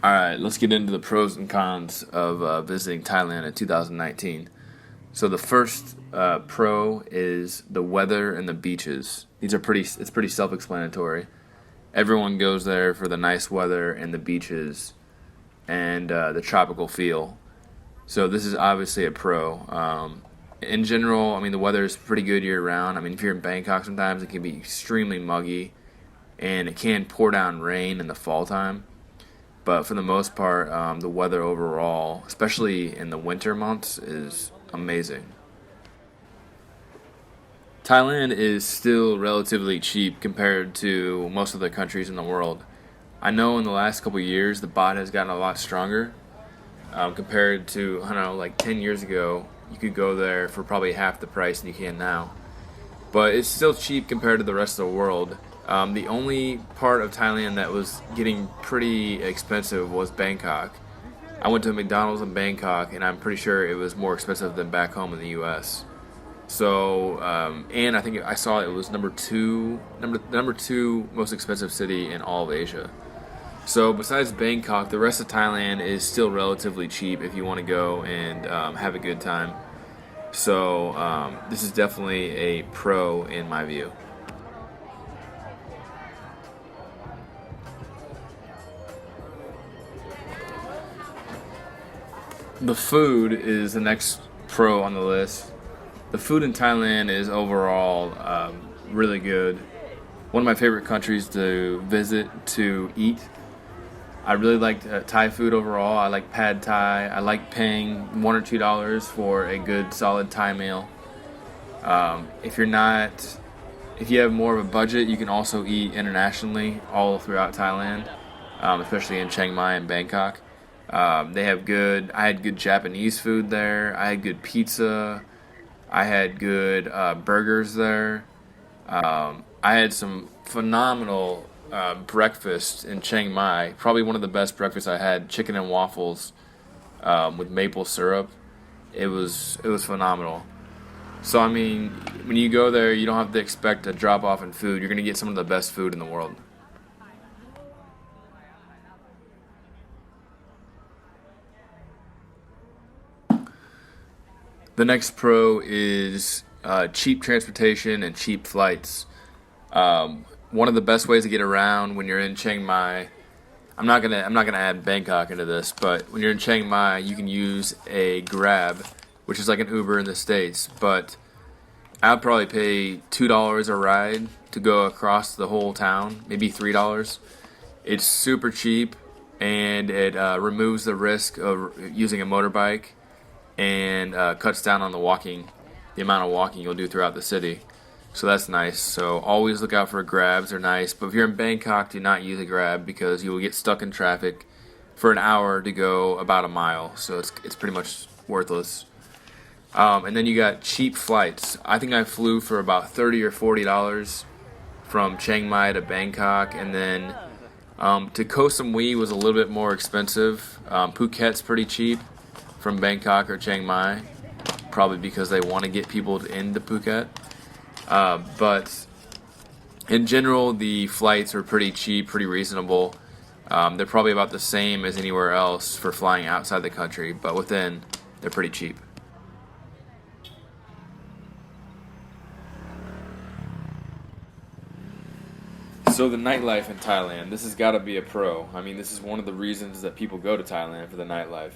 All right, let's get into the pros and cons of visiting Thailand in 2019. So the first pro is the weather and the beaches. These are pretty. It's pretty self-explanatory. Everyone goes there for the nice weather and the beaches and the tropical feel. So this is obviously a pro. In general, I mean the weather is pretty good year round. I mean if you're in Bangkok, sometimes it can be extremely muggy, and it can pour down rain in the fall time. But for the most part, the weather overall, especially in the winter months, is amazing. Thailand is still relatively cheap compared to most of the countries in the world. I know in the last couple of years the baht has gotten a lot stronger compared to, I don't know, like 10 years ago. You could go there for probably half the price than you can now. But it's still cheap compared to the rest of the world. The only part of Thailand that was getting pretty expensive was Bangkok. I went to McDonald's in Bangkok, and I'm pretty sure it was more expensive than back home in the U.S. So, and I think I saw it was number two most expensive city in all of Asia. So, besides Bangkok, the rest of Thailand is still relatively cheap if you want to go and have a good time. So, this is definitely a pro in my view. The food is the next pro on the list. The food in Thailand is overall really good. One of my favorite countries to visit to eat. I really like Thai food overall. I like pad Thai. I like paying $1 or $2 for a good solid Thai meal. If you're not, if you have more of a budget, you can also eat internationally all throughout Thailand, especially in Chiang Mai and Bangkok. They have good. I had good Japanese food there. I had good pizza. I had good burgers there. I had some phenomenal breakfast in Chiang Mai. Probably one of the best breakfasts I had. Chicken and waffles with maple syrup. It was phenomenal. So I mean, when you go there, you don't have to expect a drop off in food. You're gonna get some of the best food in the world. The next pro is cheap transportation and cheap flights. One of the best ways to get around when you're in Chiang Mai. I'm not gonna add Bangkok into this, but when you're in Chiang Mai, you can use a Grab, which is like an Uber in the States. But I'd probably pay $2 a ride to go across the whole town, maybe $3. It's super cheap, and it removes the risk of using a motorbike and cuts down on the amount of walking you'll do throughout the city. So that's nice. So always look out for grabs. They're nice. But if you're in Bangkok, do not use a grab because you will get stuck in traffic for an hour to go about a mile. So it's pretty much worthless. And then you got cheap flights. I think I flew for about $30 or $40 from Chiang Mai to Bangkok, and then to Koh Samui was a little bit more expensive. Phuket's pretty cheap from Bangkok or Chiang Mai, probably because they want to get people into Phuket. But in general, the flights are pretty cheap, pretty reasonable. They're probably about the same as anywhere else for flying outside the country, but within, they're pretty cheap. So the nightlife in Thailand, this has got to be a pro. I mean, this is one of the reasons that people go to Thailand for the nightlife.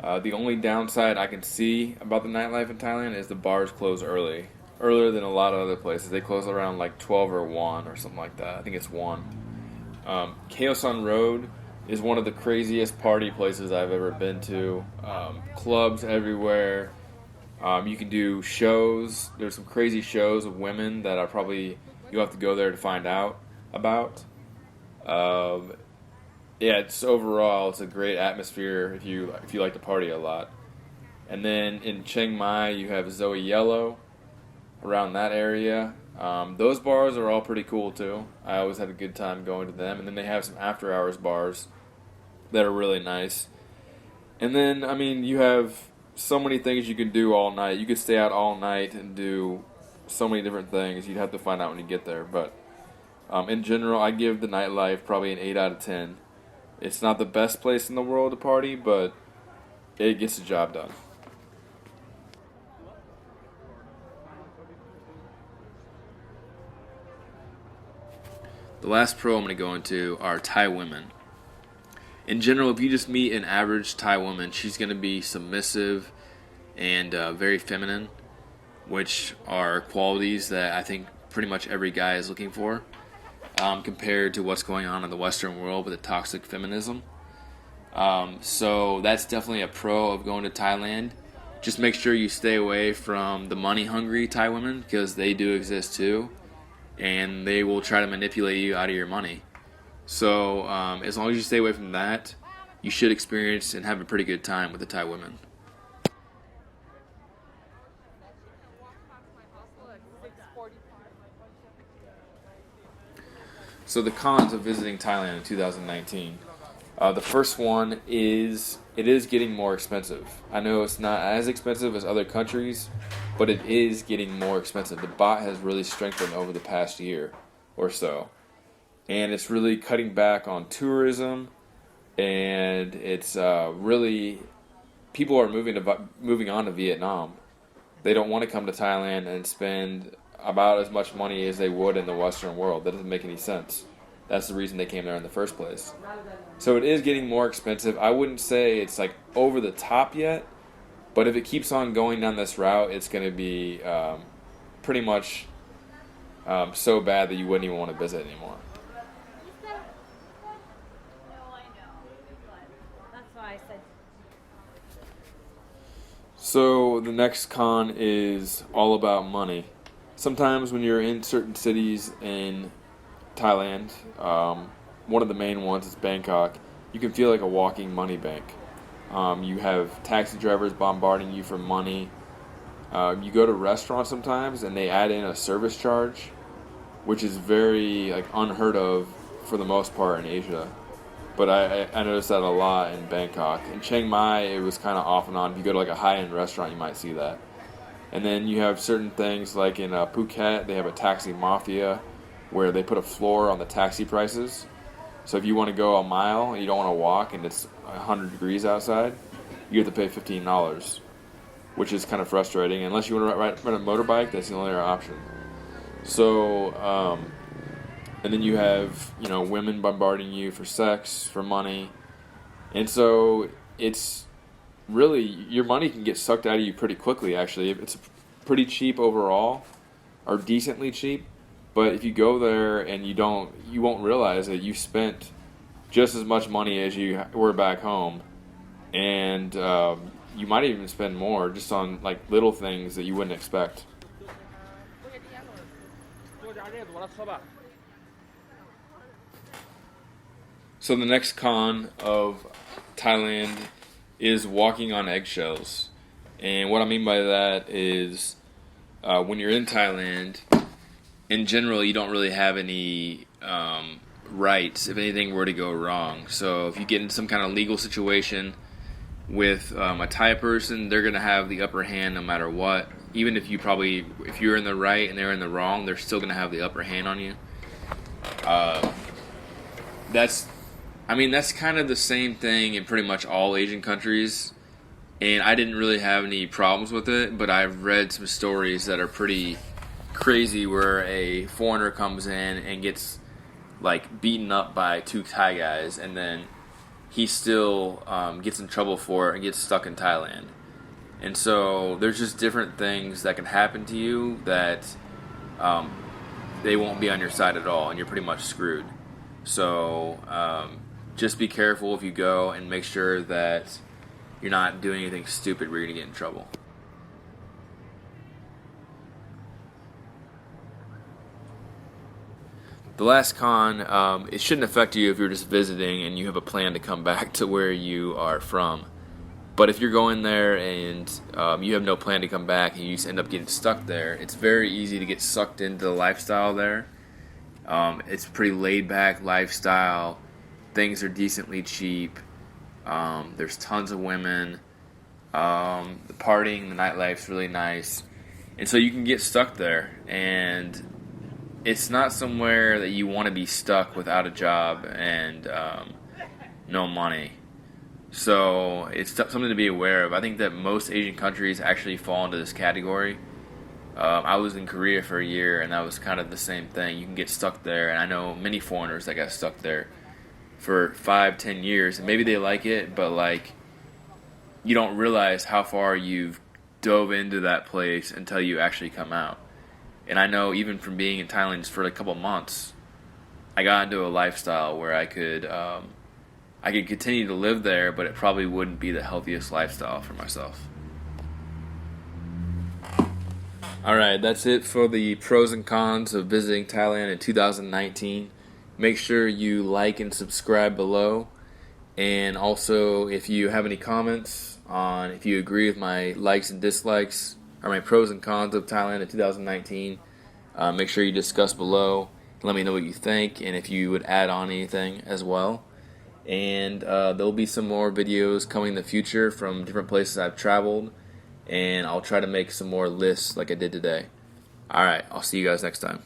The only downside I can see about the nightlife in Thailand is the bars close early, earlier than a lot of other places. They close around like 12 or 1 or something like that. I think it's 1. Kheosan Road is one of the craziest party places I've ever been to. Clubs everywhere. You can do shows. There's some crazy shows of women that are probably you'll have to go there to find out about. Um, yeah, it's overall it's a great atmosphere if you like to party a lot. And then in Chiang Mai you have Zoe Yellow around that area. Those bars are all pretty cool too. I always have a good time going to them. And then they have some after hours bars that are really nice. And then I mean you have so many things you can do all night. You could stay out all night and do so many different things. You'd have to find out when you get there. But in general, I give the nightlife probably an 8 out of 10. It's not the best place in the world to party, but it gets the job done. The last pro I'm going to go into are Thai women. In general, if you just meet an average Thai woman, she's going to be submissive and very feminine, which are qualities that I think pretty much every guy is looking for, compared to what's going on in the Western world with the toxic feminism. So that's definitely a pro of going to Thailand. Just make sure you stay away from the money-hungry Thai women, because they do exist too, and they will try to manipulate you out of your money. So as long as you stay away from that, you should experience and have a pretty good time with the Thai women. So the cons of visiting Thailand in 2019. The first one is it is getting more expensive. I know it's not as expensive as other countries, but it is getting more expensive. The baht has really strengthened over the past year or so. And it's really cutting back on tourism, and it's really people are moving on to Vietnam. They don't want to come to Thailand and spend about as much money as they would in the Western world. That doesn't make any sense. That's the reason they came there in the first place. So it is getting more expensive. I wouldn't say it's like over the top yet, but if it keeps on going down this route, it's going to be pretty much so bad that you wouldn't even want to visit anymore. So the next con is all about money. Sometimes when you're in certain cities in Thailand, one of the main ones is Bangkok, you can feel like a walking money bank. You have taxi drivers bombarding you for money. You go to restaurants sometimes and they add in a service charge, which is very unheard of for the most part in Asia. But I noticed that a lot in Bangkok. In Chiang Mai, it was kind of off and on. If you go to a high-end restaurant, you might see that. And then you have certain things like in Phuket, they have a taxi mafia where they put a floor on the taxi prices. So if you want to go a mile and you don't want to walk and it's 100 degrees outside, you have to pay $15, which is kind of frustrating. Unless you want to ride a motorbike, that's the only other option. So, and then you have, women bombarding you for sex, for money. And so it's really, your money can get sucked out of you pretty quickly, actually. It's pretty cheap overall, or decently cheap. But if you go there and you won't realize that you spent just as much money as you were back home. And you might even spend more just on little things that you wouldn't expect. So the next con of Thailand is walking on eggshells. And what I mean by that is when you're in Thailand, in general, you don't really have any rights if anything were to go wrong. So if you get in some kind of legal situation with a Thai person, they're going to have the upper hand no matter what. Even if you're in the right and they're in the wrong, they're still going to have the upper hand on you. That's kind of the same thing in pretty much all Asian countries, and I didn't really have any problems with it, but I've read some stories that are pretty crazy where a foreigner comes in and gets beaten up by two Thai guys, and then he still gets in trouble for it and gets stuck in Thailand. And so there's just different things that can happen to you that they won't be on your side at all, and you're pretty much screwed. So just be careful if you go, and make sure that you're not doing anything stupid where you're going to get in trouble. The last con, it shouldn't affect you if you're just visiting and you have a plan to come back to where you are from. But if you're going there and you have no plan to come back and you just end up getting stuck there, it's very easy to get sucked into the lifestyle there. It's a pretty laid-back lifestyle. Things are decently cheap. There's tons of women. The partying, the nightlife's really nice. And so you can get stuck there. And it's not somewhere that you want to be stuck without a job and no money. So it's something to be aware of. I think that most Asian countries actually fall into this category. I was in Korea for a year, and that was kind of the same thing. You can get stuck there, and I know many foreigners that got stuck there for 5, 10 years, and maybe they like it, but like you don't realize how far you've dove into that place until you actually come out. And I know even from being in Thailand just for a couple months, I got into a lifestyle where I could continue to live there, but it probably wouldn't be the healthiest lifestyle for myself. All right, that's it for the pros and cons of visiting Thailand in 2019. Make sure you like and subscribe below. And also, if you have any comments on if you agree with my likes and dislikes or my pros and cons of Thailand in 2019, make sure you discuss below. Let me know what you think and if you would add on anything as well. And there'll be some more videos coming in the future from different places I've traveled. And I'll try to make some more lists like I did today. Alright, I'll see you guys next time.